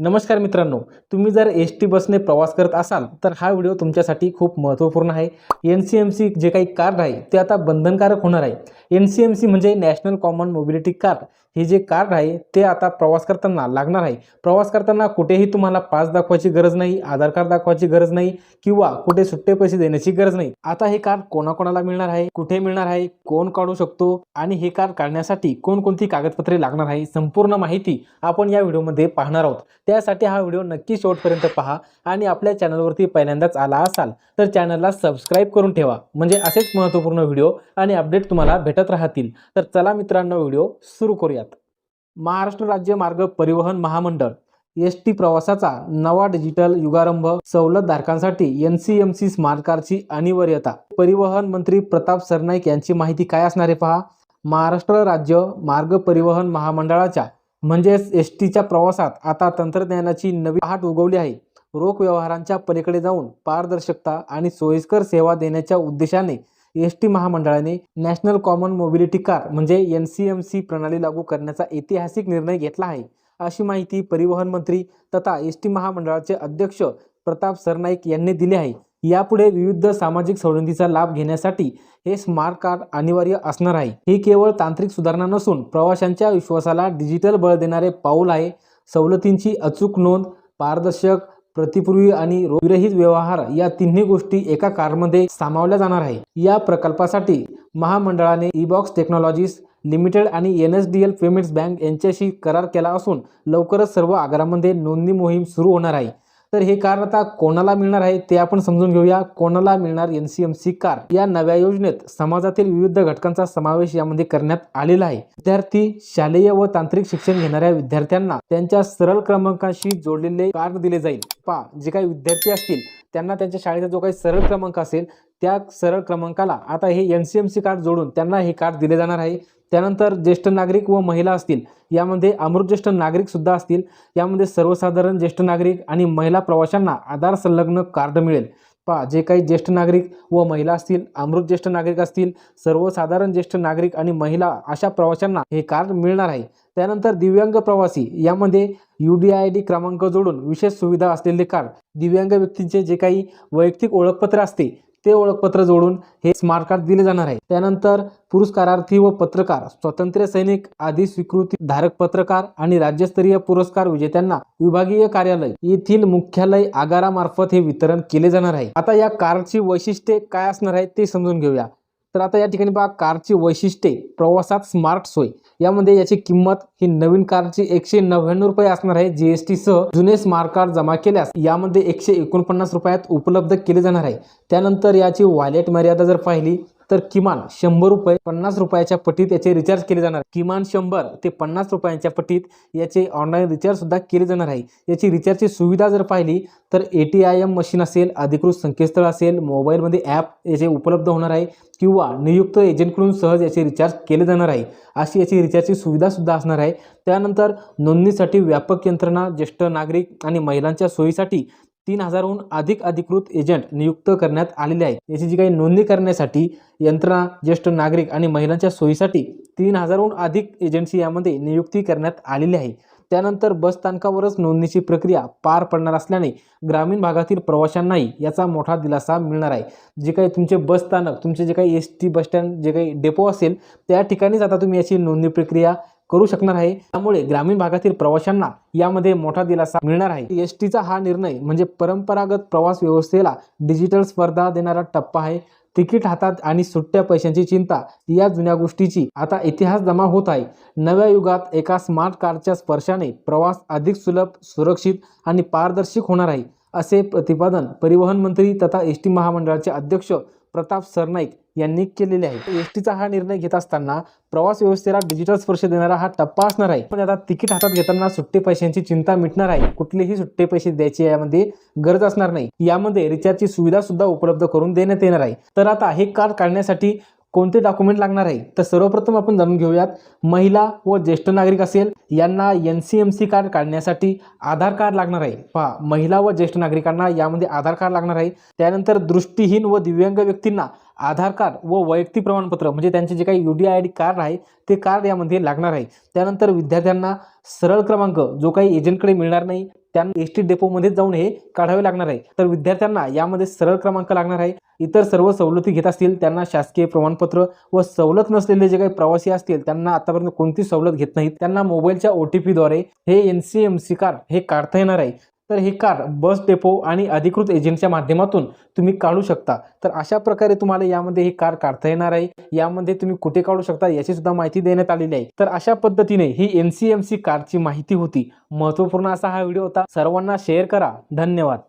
नमस्कार मित्रांनो, तुम्ही जर एस टी बसने प्रवास करत असाल तर हा व्हिडिओ तुमच्यासाठी खूप महत्त्वपूर्ण आहे। NCMC जे काही कार्ड आहे ते आता बंधनकारक होणार आहे। NCMC म्हणजे नॅशनल कॉमन मोबिलिटी कार्ड। हे जे कार्ड आहे ते आता प्रवास करताना लागणार आहे। प्रवास करताना कुठेही तुम्हाला पास दाखवायची गरज नाही, आधार कार्ड दाखवायची गरज नाही किंवा कुठे सुट्टे पैसे देण्याची गरज नाही। आता हे कार्ड कोणाकोणाला मिळणार आहे, कुठे मिळणार आहे, कोण काढू शकतो आणि हे कार्ड काढण्यासाठी कोणकोणती कागदपत्रे लागणार आहे, संपूर्ण माहिती आपण या व्हिडिओमध्ये पाहणार आहोत। त्यासाठी हा व्हिडिओ नक्की शेवटपर्यंत पहा आणि आपल्या चॅनलवरती पहिल्यांदाच आला असाल तर चॅनलला सबस्क्राइब करून ठेवा, म्हणजे असेच महत्त्वपूर्ण व्हिडिओ आणि अपडेट तुम्हाला भेटत राहतील। तर चला मित्रांनो, व्हिडिओ सुरू करूयात। महाराष्ट्र राज्य मार्ग परिवहन महामंडळ एसटी प्रवासाचा नवा डिजिटल युगारंभ, सवलत धारकांसाठी NCMC स्मार्ट कार्डची अनिवार्यता। परिवहन मंत्री प्रताप सरनाईक यांची माहिती काय असणार आहे पहा। महाराष्ट्र राज्य मार्ग परिवहन महामंडळाच्या म्हणजेच एसटीच्या प्रवासात आता तंत्रज्ञानाची नवी पहाट उगवली आहे। रोख व्यवहारांच्या पलीकडे जाऊन पारदर्शकता आणि सोयीस्कर सेवा देण्याच्या उद्देशाने एसटी महामंडळाने नॅशनल कॉमन मोबिलिटी कार्ड म्हणजे NCMC प्रणाली लागू करण्याचा ऐतिहासिक निर्णय घेतला आहे, अशी माहिती परिवहन मंत्री तथा एसटी महामंडळाचे अध्यक्ष प्रताप सरनाईक यांनी दिली आहे। यापुढे विविध सामाजिक सवलतीचा लाभ घेण्यासाठी हे स्मार्ट कार्ड अनिवार्य असणार आहे। हे केवळ तांत्रिक सुधारणा नसून प्रवाशांच्या विश्वासाला डिजिटल बळ देणारे पाऊल आहे। सवलतींची अचूक नोंद, पारदर्शक प्रतिपूर्वी आणि विरहित व्यवहार या तिन्ही गोष्टी एका कार्डमध्ये सामावल्या जाणार आहे। या प्रकल्पासाठी महामंडळाने ईबॉक्स टेक्नॉलॉजीज लिमिटेड आणि NSDL पेमेंट्स बँक यांच्याशी करार केला असून लवकरच सर्व आगारामध्ये नोंदणी मोहीम सुरू होणार आहे। तर हे कार्ड आता कोणाला मिळणार आहे ते आपण समजून घेऊया। कोणाला मिळणार NCMC कार्ड? या नव्या योजनेत समाजातील विविध घटकांचा समावेश यामध्ये करण्यात आलेला आहे। विद्यार्थी, शालेय व तांत्रिक शिक्षण घेणाऱ्या विद्यार्थ्यांना त्यांच्या सरळ क्रमांकाशी जोडलेले कार्ड दिले जाईल। जे काही विद्यार्थी असतील त्यांना त्यांच्या शाळेचा जो काही सरळ क्रमांक असेल त्या सरळ क्रमांकाला आता हे NCMC कार्ड जोडून त्यांना हे कार्ड दिले जाणार आहे। त्यानंतर ज्येष्ठ नागरिक व महिला असतील, यामध्ये अमृत ज्येष्ठ नागरिक सुद्धा असतील। यामध्ये सर्वसाधारण ज्येष्ठ नागरिक आणि महिला प्रवाशांना आधार संलग्न कार्ड मिळेल। जे काही ज्येष्ठ नागरिक व महिला असतील, अमृत ज्येष्ठ नागरिक असतील, सर्वसाधारण ज्येष्ठ नागरिक आणि महिला अशा प्रवाशांना हे कार्ड मिळणार आहे। त्यानंतर दिव्यांग प्रवासी, यामध्ये UDID क्रमांक जोडून विशेष सुविधा असलेले कार्ड, दिव्यांग व्यक्तींचे जे काही वैयक्तिक ओळखपत्र असते ते ओळखपत्र जोडून हे स्मार्ट कार्ड दिले जाणार आहे। त्यानंतर पुरस्कारार्थी व पत्रकार, स्वातंत्र्य सैनिक आदी स्वीकृती धारक पत्रकार आणि राज्यस्तरीय पुरस्कार विजेत्यांना विभागीय कार्यालय येथील मुख्यालय आगारामार्फत हे वितरण केले जाणार आहे। आता या कार्डची वैशिष्ट्ये काय असणार आहेत ते समजून घेऊया। तर आता या ठिकाणी पहा, कार्डची वैशिष्ट्ये, प्रवासात स्मार्ट सोय। यामध्ये याची किंमत ही नवीन कार्डची 199 रुपये असणार आहे GST सह। जुने स्मार्ट कार्ड जमा केल्यास यामध्ये 149 रुपयात उपलब्ध केले जाणार आहे। त्यानंतर याची वॉलेट मर्यादा जर पाहिली तर किमान 100 रुपये 50 रुपयाच्या पटीत याचे रिचार्ज केले जाणार। किमान 100 ते 50 रुपयांच्या पटीत याचे ऑनलाईन रिचार्ज सुद्धा केले जाणार आहे। याची रिचार्जची सुविधा जर पाहिली तर ATM मशीन असेल, अधिकृत संकेतस्थळ असेल, मोबाईलमध्ये ॲप याचे उपलब्ध होणार आहे किंवा नियुक्त एजंटकडून सहज याचे रिचार्ज केले जाणार आहे, अशी याची रिचार्जची सुविधा सुद्धा असणार आहे। त्यानंतर नोंदणीसाठी व्यापक यंत्रणा, ज्येष्ठ नागरिक आणि महिलांच्या सोयीसाठी 3000हून अधिक अधिकृत एजंट नियुक्त करण्यात आलेले आहेत। याची जी काही नोंदणी करण्यासाठी यंत्रणा, ज्येष्ठ नागरिक आणि महिलांच्या सोयीसाठी 3000हून अधिक एजंटची यामध्ये नियुक्ती करण्यात आलेली आहे। त्यानंतर बस स्थानकावरच नोंदणीची प्रक्रिया पार पडणार असल्याने ग्रामीण भागातील प्रवाशांनाही याचा मोठा दिलासा मिळणार आहे। जे काही तुमचे बस स्थानक, तुमचे जे काही ST बस स्टँड, जे काही डेपो असेल त्या ठिकाणीच आता तुम्ही याची नोंदणी प्रक्रिया करू शकणार आहे। त्यामुळे ग्रामीण भागातील प्रवाशांना यामध्ये मोठा दिलासा मिळणार आहे। एसटीचा हा निर्णय म्हणजे परंपरागत प्रवास व्यवस्थेला डिजिटल स्पर्धा देणारा टप्पा आहे। तिकीट हातात आणि सुट्ट्या पैशांची चिंता या जुन्या गोष्टीची आता इतिहास जमा होत आहे। नव्या युगात एका स्मार्ट कार्डच्या स्पर्शाने प्रवास अधिक सुलभ, सुरक्षित आणि पारदर्शक होणार आहे, असे प्रतिपादन परिवहन मंत्री तथा एसटी महामंडळाचे अध्यक्ष प्रताप सरनाईक यांनी केलेले आहे। एसटीचा हा निर्णय घेत असताना प्रवास व्यवस्थेला डिजिटल स्पर्श देणारा हा टप्पा असणार आहे। पण आता तिकीट हातात घेताना सुट्टे पैशांची चिंता मिटणार आहे। कुठलेही सुट्टे पैसे द्यायचे यामध्ये गरज असणार नाही। यामध्ये रिचार्जची सुविधा सुद्धा उपलब्ध करून देण्यात येणार आहे। तर आता हे कार्ड काढण्यासाठी कोणते डॉक्युमेंट लागणार आहे तर सर्वप्रथम आपण जाणून घेऊयात। महिला व ज्येष्ठ नागरिक असेल यांना NCMC कार्ड काढण्यासाठी आधार कार्ड लागणार आहे। महिला व ज्येष्ठ नागरिकांना यामध्ये आधार कार्ड लागणार आहे। त्यानंतर दृष्टीहीन व दिव्यांग व्यक्तींना आधार कार्ड व वैयक्तिक प्रमाणपत्र म्हणजे त्यांचे जे काही UDID कार्ड आहे ते कार्ड यामध्ये लागणार आहे। त्यानंतर विद्यार्थ्यांना सरळ क्रमांक जो काही एजंटकडे मिळणार नाही त्यांना एस टी डेपोमध्ये जाऊन हे काढावे लागणार आहे। तर विद्यार्थ्यांना यामध्ये सरळ क्रमांक लागणार आहे। इतर सर्व सवलती घेत असतील त्यांना शासकीय प्रमाणपत्र व सवलत नसलेले जे काही प्रवासी असतील त्यांना आतापर्यंत कोणती सवलत घेत नाहीत, त्यांना मोबाईलच्या OTP द्वारे हे NCMC कार्ड हे काढता येणार आहे। तर हे कार्ड बस डेपो आणि अधिकृत एजंटच्या माध्यमातून तुम्ही काढू शकता। तर अशा प्रकारे तुम्हाला यामध्ये हे कार्ड काढता येणार आहे। यामध्ये तुम्ही कुठे काढू शकता याची सुद्धा माहिती देण्यात आलेली आहे। तर अशा पद्धतीने ही NCMC कार्डची माहिती होती। महत्त्वपूर्ण असा हा व्हिडिओ होता। सर्वांना शेअर करा। धन्यवाद।